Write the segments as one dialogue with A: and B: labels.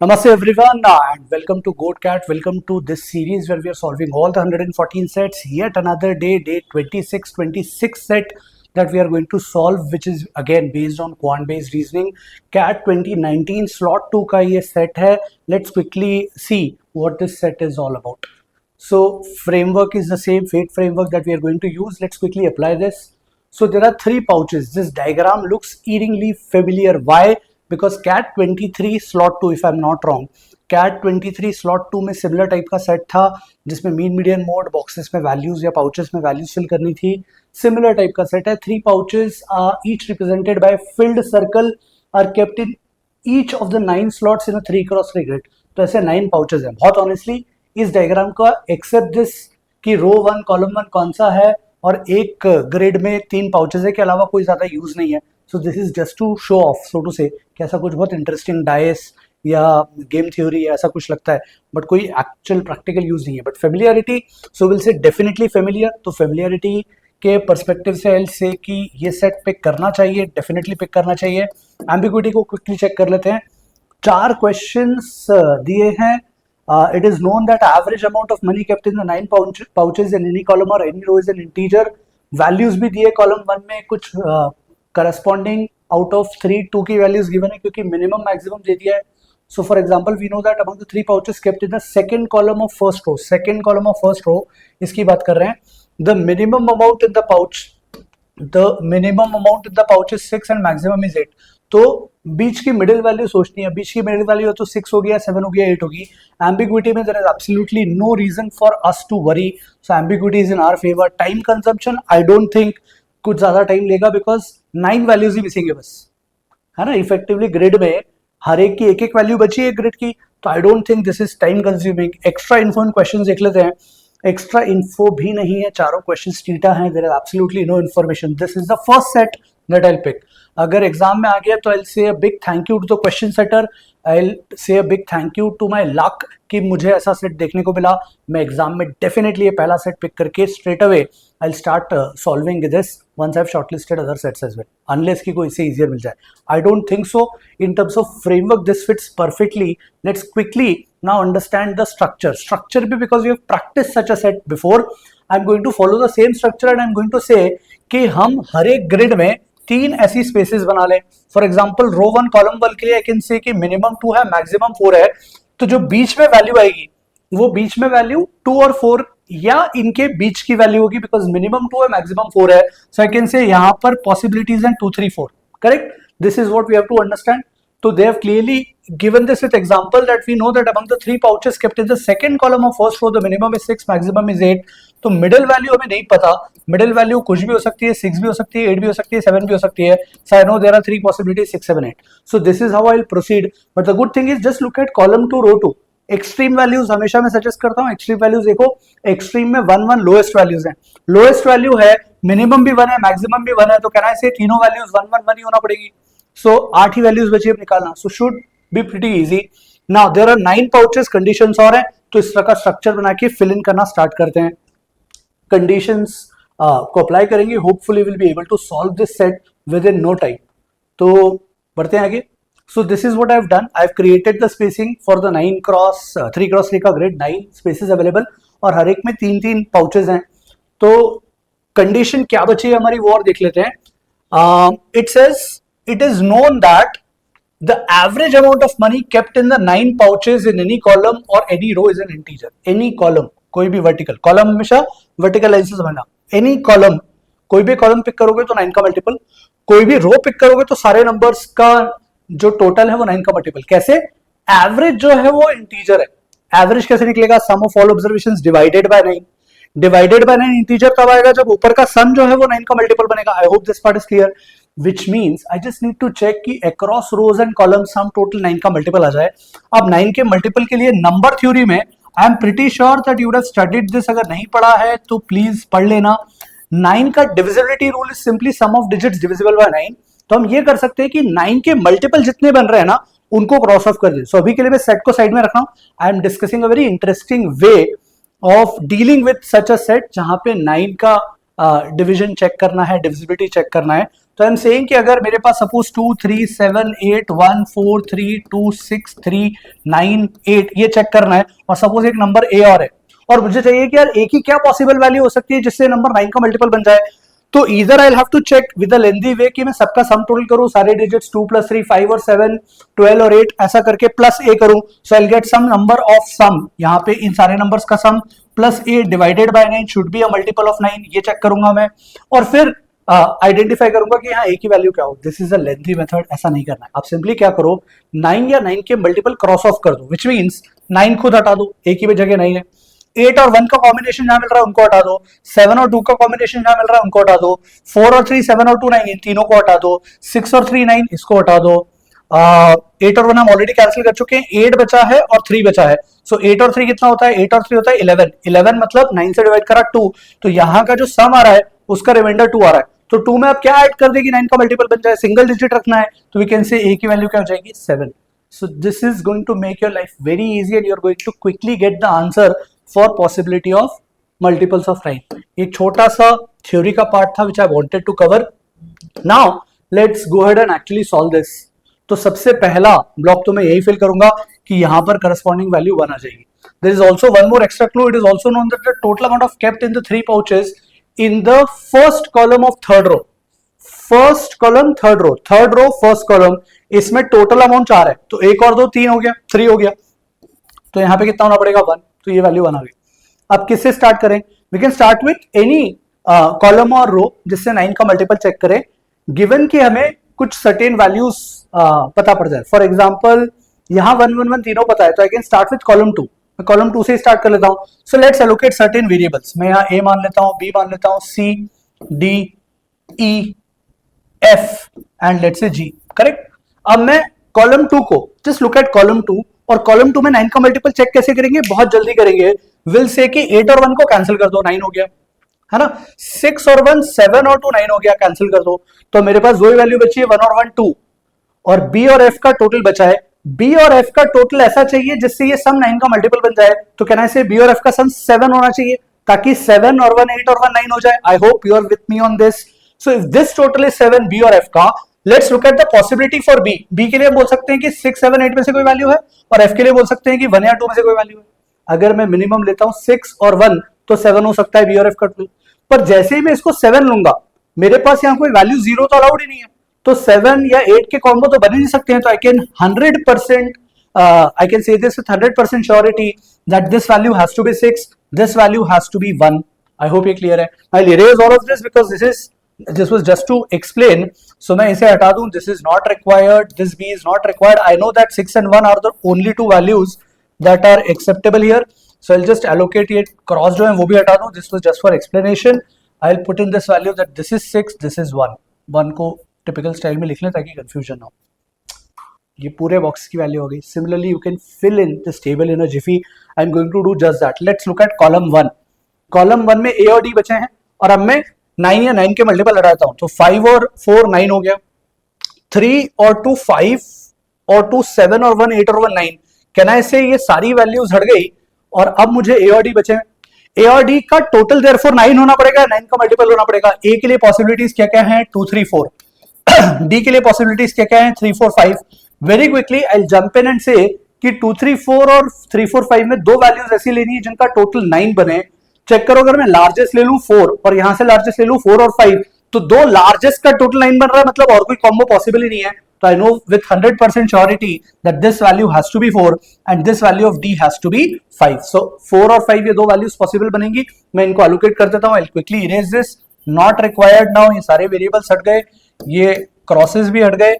A: Namaste everyone and welcome to GoatCat. Welcome to this series where we are solving all the 114 sets. Yet another day 26 set that we are going to solve, which is again based on quant based reasoning. CAT 2019 slot 2 का ये set है. Let's quickly see what this set is all about. So framework is the same fate framework that we are going to use. Let's quickly apply this. So there are three pouches. This diagram looks eerily familiar. Why? Because CAT 23 slot 2, if I'm not wrong, CAT 23 slot 2 में similar type का set था जिसमें mean median mode boxes में values या pouches में values fill करनी थी. Similar type का सेट है. Three pouches are each represented by filled circle are kept in each of the 9 slots in a 3x3 grid. तो ऐसे 9 पाउचेस हैं. बहुत ऑनेस्टली इस डायग्राम का एक्सेप्ट दिस कि रो 1 कॉलम 1 कौन सा है और एक ग्रिड में 3 पाउचेस है के अलावा कोई ज्यादा यूज नहीं है. So this is just to show off, so to say कि ऐसा कुछ बहुत इंटरेस्टिंग डाइस या गेम थ्योरी ऐसा कुछ लगता है, बट कोई एक्चुअल प्रैक्टिकल यूज नहीं है. But familiarity, so will say definitely familiar. तो फेमिलियरिटी के पर्सपेक्टिव से एल से कि ये सेट पिक करना चाहिए, डेफिनेटली पिक करना चाहिए. एम्बिग्विटी को क्विकली चेक कर लेते हैं. 4 क्वेश्चंस दिए हैं. It is known that average amount of money kept in the 9 pouches in any column or any row is an integer. Values भी दिए कॉलम 1 में कुछ corresponding out of 3 2 की values given है क्योंकि minimum maximum दे दिया है. So for example we know that among the 3 pouches kept in the second column of first row, इसकी बात कर रहे हैं. The minimum amount in the pouch is 6 and maximum is 8. तो बीच की मिडिल वैल्यू सोचनी है. बीच की मिडिल वैल्यू तो 6 हो गया, 7 हो गया, 8 होगी. एम्बिग्विटी में there is absolutely no reason for us to worry. So ambiguity is in our favour. Time consumption I don't think कुछ ज्यादा टाइम लेगा बिकॉज 9 वैल्यूज ही मिसिंग है बस, है ना. इफेक्टिवली ग्रिड में हर एक की एक वैल्यू बची है ग्रिड की. तो I don't think this is time consuming. Extra info in question देख लेते हैं. एक्स्ट्रा इन्फो भी नहीं है, चारों क्वेश्चन टीटा है. There is absolutely no information. This is the first set that I will pick. अगर एग्जाम में आ गया तो I say a big thank you to the question setter. I say a big thank you to my luck कि मुझे ऐसा set देखने को मिला. मैं एग्जाम में डेफिनेटली ये पहला सेट पिक करके straight away I start solving this once I have shortlisted other sets as well, unless कि कोई इससे इजियर मिल जाए. I don't think so. In terms of framework this fits perfectly. Let's quickly now understand the structure भी because we have practiced such a set before. I'm going to follow the same structure and I'm going to say कि हम हर एक grid में 3 ऐसी spaces बना लें. For example row 1 column 1 के लिए आई कैन से कि मिनिमम 2 है, मैक्सिमम 4 है. तो जो बीच में वैल्यू आएगी वो बीच में वैल्यू 2 और 4 या इनके बीच की वैल्यू होगी बिकॉज मिनिमम 2 है, मैक्सिमम 4 है. सो आई कैन से यहां पर पॉसिबिलिटीज हैं 2 3 4. Correct. This is what we have to understand. So they have clearly given this with example that we know that among the 3 pouches kept in the second column of first row, the minimum is 6, maximum is 8. तो middle value हमें नहीं पता. middle value कुछ भी हो सकती है, 6 भी हो सकती है, 8 भी हो सकती है, 7 भी हो सकती है. So I know there are 3 possibilities, 6, 7, 8. So this is how I'll proceed. But the good thing is just look at column 2, row 2. Extreme values हमेशा मैं सजेस्ट करता हूँ. एक्सट्रीम वैल्यूज देखो. एक्सट्रीम में 1 1 लोएस्ट वैल्यूज हैं. लोएस्ट वैल्यू है, minimum भी 1 है, मैक्सिमम भी 1 है. तो कहना है तीनों वैल्यूज 1 1 1 ही होना पड़ेगी. So 8 ही वैल्यूज बची अब निकालना. So should be pretty easy. Now there are 9 pouches. Conditions और हैं तो इस तरह का स्ट्रक्चर बना के फिल इन करना स्टार्ट करते हैं. कंडीशंस को अप्लाई करेंगे. Hopefully will be able to solve this set within no time. तो बढ़ते हैं आगे. So this is what I have done. I have created the spacing for the 3x3 का ग्रिड. 9 स्पेसेस अवेलेबल और हर एक में 3 pouches हैं. तो कंडीशन क्या बची है हमारी वो और देख लेते हैं. It says it is known that the average amount of money kept in the 9 pouches in any column or any row is an integer. Any column, कोई भी वर्टिकल कॉलम, हमेशा वर्टिकल लाइन से समझना. एनी कॉलम, कोई भी column pick करोगे तो 9 का मल्टीपल, कोई भी रो पिक करोगे तो सारे नंबर्स का जो टोटल है वो 9 का मल्टीपल. कैसे? एवरेज जो है वो इंटीजर है. एवरेज कैसे निकलेगा? Sum of all observations divided by 9. Divided by 9 integer कब आएगा? जब ऊपर का सम जो है वो 9 का मल्टीपल बनेगा. I hope this part is clear. Which means I just need to check कि across rows and columns sum total 9 का मल्टीपल आ जाए. अब 9 के मल्टीपल के लिए नंबर थ्योरी में I am pretty sure that you would have studied this. अगर नहीं पढ़ा है तो प्लीज पढ़ लेना. 9 का divisibility rule is simply some of digits divisible by 9. तो हम ये कर सकते हैं कि 9 के मल्टीपल जितने बन रहे हैं ना उनको क्रॉस ऑफ कर दें. सो अभी के लिए मैं सेट को साइड में रख रहा हूं. I am discussing a very interesting way of dealing with such a set जहां पे 9 का डिवीजन चेक करना है, डिविजिबिलिटी चेक करना है. तो आई एम सेइंग कि अगर मेरे पास सपोज 2 3 7 8 1 4 3 2 6 3 9 8 ये चेक करना है, और सपोज एक नंबर ए और है, और मुझे चाहिए कि यार ए की क्या पॉसिबल वैल्यू हो सकती है जिससे नंबर 9 का मल्टीपल बन जाए, तो इधर I have to check with a lengthy way कि मैं सबका सम टोटल करूं, सारे डिजिट्स 2 + 3 5 और 7 12 और 8 ऐसा करके प्लस ए करूं, so I will get some number of sum, यहां पे इन सारे नंबर्स का sum plus a divided by 9 should be a multiple of 9, ये चेक करूंगा मैं, और फिर आइडेंटिफाई करूंगा कि यहाँ ए की वैल्यू क्या हो। This is a lengthy method, ऐसा नहीं करना है। आप सिंपली क्या करो, 9 या 9 के मल्टीपल क्रॉस ऑफ कर दो, विच मीन्स 9 खुद हटा दो, ए की भी जगह नहीं है, 8 और 1 का कॉम्बिनेशन जहां मिल रहा है उनको हटा दो, 7 और 2 का कॉम्बिनेशन जहां मिल रहा है उनको हटा दो, 4 और 3 7 और 2 9 इन तीनों को हटा दो, 6 और 3 9 इसको हटा दो, 8 और 1 हम ऑलरेडी कैंसिल कर चुके हैं, 8 बचा है और 3 बचा है, सो 8 और 3 कितना होता है, 8 और 3 होता है 11, 11 मतलब 9 से डिवाइड करा 2, तो यहाँ का जो सम आ रहा है उसका रिमाइंडर 2 आ रहा है, तो 2 में आप क्या ऐड कर देगी 9 का मल्टीपल बन जाए, सिंगल डिजिट रखना है, तो वी कैन से ए की वैल्यू क्या हो जाएगी 7। So this is going to make your life very easy and you are going to quickly get the answer for possibility of multiples of 9. एक छोटा सा theory का part था which I wanted to cover. Now let's go ahead and actually solve this. तो सबसे पहला block तो मैं यही फिल करूंगा कि यहाँ पर corresponding value 1 आ जाएगी. There is also one more extra clue. It is also known that the total amount of kept in the 3 pouches in the first column of third row. First column third row first column, इसमें total amount 4 है, तो 1 और 2 3 हो गया, 3 हो गया, तो यहां पे कितना होना पड़ेगा 1, तो ये वैल्यू 1 आ गई। अब किससे स्टार्ट करें, we can start with any column और रो जिससे 9 का मल्टीपल चेक करें, गिवन कि हमें कुछ सर्टेन वैल्यूज पता पड़ जाए। फॉर एग्जांपल यहां 1 1 1 तीनों पता है, तो I can start with column 2, मैं कॉलम 2 से स्टार्ट कर लेता हूं। So let's allocate certain variables, मैं यहां ए मान लेता हूं, बी मान लेता हूं, C D E F and let's say G, करेक्ट। अब मैं कॉलम 2 को जस्ट लुक एट कॉलम 2, और कॉलम 2 में 9 का मल्टीपल चेक कैसे करेंगे, बहुत जल्दी करेंगे, विल से कि 8 और 1 को कैंसिल कर दो, 9 हो गया, है ना, 6 और 1 7 और 2 9 हो गया, कैंसिल कर दो, तो मेरे पास वही वैल्यू बची है 1 और 1 2, और B और F का टोटल बचा है, B और F का टोटल ऐसा चाहिए जिससे ये सम 9 का मल्टीपल बन जाए, तो कहना है B और F का सम 7 होना चाहिए, ताकि 7 और 1 8 और 1 9 हो जाए। I hope you are with me on this. So if this total is 7 B और F का, let's look at the possibility for B. B के लिए बोल सकते हैं कि 6 7 8 में से कोई वैल्यू है, और F के लिए बोल सकते हैं कि 1 या 2 में से कोई वैल्यू है। अगर मैं मिनिमम लेता हूं 6 और 1 तो 7 हो सकता है B और F का टोटल, पर जैसे ही मैं इसको 7 लूंगा मेरे पास यहाँ कोई वैल्यू 0 तो अलाउड ही नहीं है, तो 7 या 8 के कॉम्बो तो बन ही नहीं सकते हैं, तो I can 100% I can say this with 100% surety that this value has to be 6, this value has to be 1. I hope ये clear है। I'll erase all of this because this was just to explain, so मैं इसे हटा दूं, this is not required, this B is not required. I know that 6 and 1 are the only two values that are acceptable here, so I'll just allocate it, cross जो है वो भी हटा दूं, this was just for explanation. I'll put in this value that this is 6, this is 1, 1 को typical style में लिख लें ताकि confusion ना हो। ये पूरे बॉक्स की वैल्यू हो गई। Similarly you can fill in this table in a jiffy. I'm going to do just that. Let's look at column 1. column 1 में A और D बचे हैं, और अब मैं 9 या 9 के मल्टीपल हटाता हूं, तो 5 और 4 9 हो गया, 3 और 2 5 और 2 7 और 1 8 और 1 9, कहना से ये सारी वैल्यूज हट गई, और अब मुझे A और D बचे हैं। A और D का टोटल देयरफॉर 9 होना पड़ेगा, 9 का मल्टीपल होना पड़ेगा। A के लिए पॉसिबिलिटीज क्या क्या हैं, 2 3 4, D के लिए पॉसिबिलिटीज क्या क्या हैं, 3 4 5। Very quickly I will jump in and से कि 2 3 4 और 3 4 5 में दो वैल्यूज ऐसी लेनी है जिनका टोटल 9 बने। चेक करो, अगर मैं लार्जेस्ट ले लूं 4 और यहां से लार्जेस्ट ले लूं 4 और 5, तो दो लार्जेस्ट का टोटल 9 बन रहा है, मतलब और कोई कॉम्बो पॉसिबल ही नहीं है। तो I know with 100% surety that this value has to be 4 and this value of D has to be 5। So 4 और 5 ये दो वैल्यूज पॉसिबल बनेंगी। मैं इनको एलोकेट कर देता हूं। I will quickly erase this, not required now. ये सारे वेरिएबल्स हट गए, ये क्रॉसेस भी हट गए।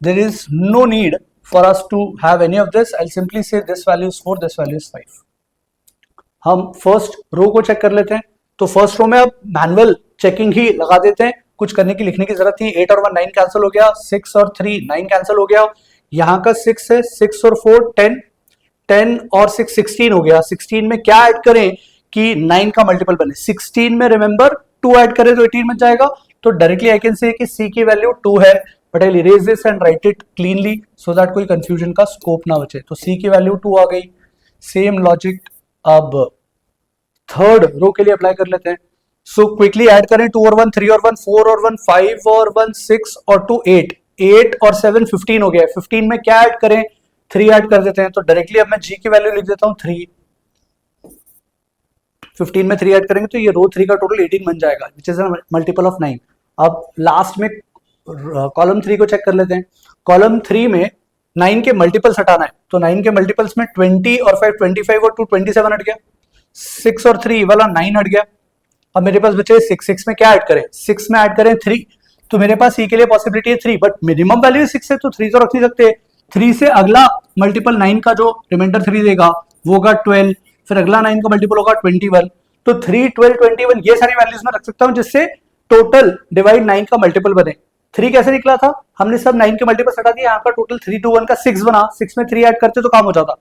A: There is no need for us to have any of this. I will simply say this value is 4, this value is 5। हम first row को चेक कर लेते हैं। तो फर्स्ट रो में अब मैनुअल चेकिंग ही लगा देते हैं, कुछ करने की लिखने की जरूरत नहीं। 8 और 1 9 कैंसिल हो गया, 6 और 3 9 कैंसिल हो गया। यहाँ का 6 है, 6 और 4 10, 10 और 6 16 हो गया। 16 में क्या ऐड करें कि 9 का मल्टीपल बने। 16 में रिमेंबर 2 ऐड करें तो 18 बन जाएगा। तो डायरेक्टली आई कैन से कि C की वैल्यू 2 है, but I will erase this and right it cleanly so that कोई कंफ्यूजन का स्कोप ना बचे। तो C की वैल्यू 2 आ गई। सेम लॉजिक अब थर्ड रो के लिए अप्लाई कर लेते हैं। सो क्विकली ऐड करें 2 और 1 3 और 1 4 और 1 5 और 1 6 और 2 8 8 और 7 15 हो गया। 15 में क्या ऐड करें, 3 ऐड कर देते हैं। तो डायरेक्टली अब मैं जी की वैल्यू लिख देता हूं 3। 15 में 3 ऐड करेंगे तो ये रो 3 का टोटल 18 बन जाएगा, विच इज मल्टीपल ऑफ 9। अब लास्ट में कॉलम 3 को चेक कर लेते हैं। कॉलम 3 में 9 के मल्टीपल्स हटाना है, तो 9 के मल्टीपल्स में 20 और 5 25 और 2 27 हट गया। 6 और 3 वाला 9 हट गया। अब मेरे पास बचे 6। 6 में क्या ऐड करें, 6 में ऐड करें 3। तो मेरे पास ई के लिए पॉसिबिलिटी है 3, बट मिनिमम वैल्यू 6 है तो 3 तो रख नहीं सकते। 3 से अगला मल्टीपल 9 का जो रिमाइंडर 3 देगा वो होगा 12, फिर अगला 9 का मल्टीपल होगा 21। तो 3 12 21 ये सारी वैल्यूज में रख सकता हूं, जिससे टोटल डिवाइड 9 का मल्टीपल बने। 3 कैसे निकला था, हमने सब 9 के मल्टीपल हटा दिया, यहाँ का टोटल 3 2 1 का 6 बना। 6 में 3 ऐड करते तो काम हो जाता,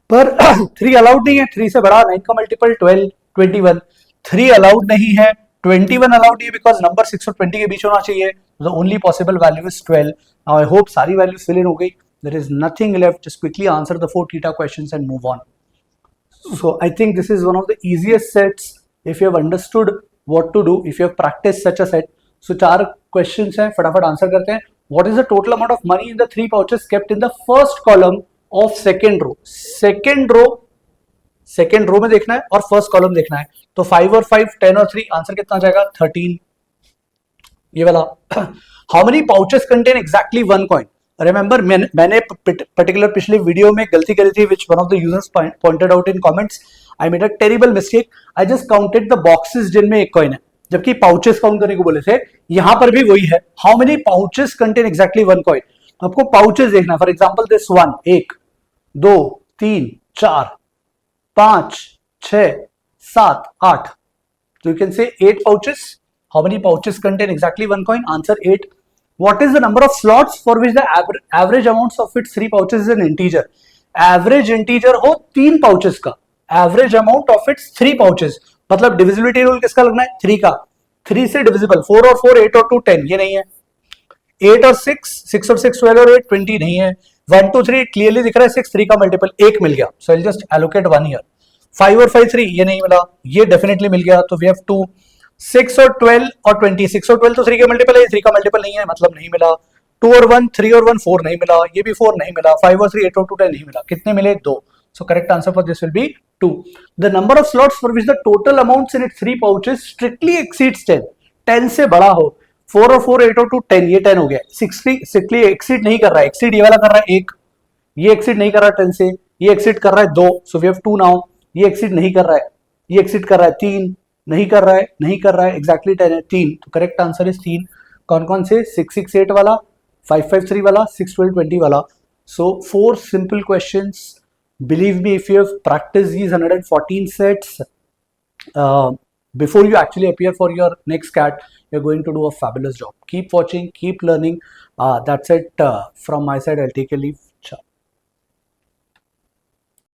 A: पर 3 अलाउड नहीं है। 3 से बड़ा 9 का मल्टीपल 12 21। 3 अलाउड नहीं है, 21 अलाउड नहीं है, बिकॉज नंबर 6 और 20 के बीच होना चाहिए। The only possible value is 12। आई होप सारी वैल्यूज फिल इन हो गई। There is nothing left, just quickly answer the 4 theta questions and move on. So I think this is one of the easiest sets if you have understood what to do, if you have practiced such a set. So 4 questions हैं, फटाफट answer करते हैं। What is the total amount of money in the 3 pouches kept in the first column of second row? Second row में देखना है और first column देखना है। तो 5 और 5 10 और 3 आंसर कितना जाएगा 13। ये वाला how many pouches contain exactly 1 coin. Remember मैंने पर्टिकुलर पिछले वीडियो में गलती करी थी, which one of the users pointed out in comments. I made a terrible mistake, I just counted the boxes जिनमें 1 कॉइन है, जबकि पाउचेस काउंट करने को बोले थे। यहां पर भी वही है, how many pouches contain exactly 1 coin. आपको पाउचेस देखना है। For example this 1 1 2 3 4 5 6 7 8, so you can say 8 pouches. How many pouches contain exactly 1 coin? Answer 8. What is the number of slots for which the average amounts of its 3 pouches is an integer? Average integer हो 3 pouches का, average amount of its 3 pouches, मतलब divisibility rule किसका लगना है 3 का। 3 से divisible 4 और 4 8 और 2 10 ये नहीं है। 8 और 6 6 और 6 12 और 8 20 नहीं है। 1 2 3 क्लियरली दिख रहा है 6 3 का मल्टीपल 1 मिल गया, सो आई जस्ट एलोकेट 1 हियर। 5 और 5 3 ये नहीं मिला, ये डेफिनेटली मिल गया, तो वी हैव 2। 6 और 12 और 20, 6 और 12 तो 3 का मल्टीपल है, 3 का मल्टीपल नहीं है, मतलब नहीं मिला। 2 और 1 3 और 1 4 नहीं मिला, ये भी 4 नहीं मिला। 5 और 3 8 और 2 10 नहीं मिला, कितने मिले 2। So correct answer for this will be 2। The number of slots for which the total amounts in its 3 pouches strictly exceeds 10, 10 से बड़ा हो। 4 और 4 8 और 2 10, ये 10 हो गया। स्ट्रिक्टली एक्सीड नहीं कर रहा है, एक्सीड ये वाला कर रहा है 1, ये एक्सीड नहीं कर रहा है 10 से, ये एक्सीड कर रहा है 2, सो वी हैव 2 नाउ। ये एक्सीड नहीं कर रहा है, ये एक्सीड कर रहा है 3, नहीं कर रहा है, नहीं कर रहा है, एग्जैक्टली 10 है 3, तो करेक्ट आंसर इज 3। कौन कौन से 6 6 8 वाला, 5 5 3 वाला, 6 12 20 वाला। सो 4 simple questions. Believe me, if you have practice these 114 sets before you actually appear for your next CAT, you're going to do a fabulous job. Keep watching, keep learning. That's it from my side. I'll take a leave.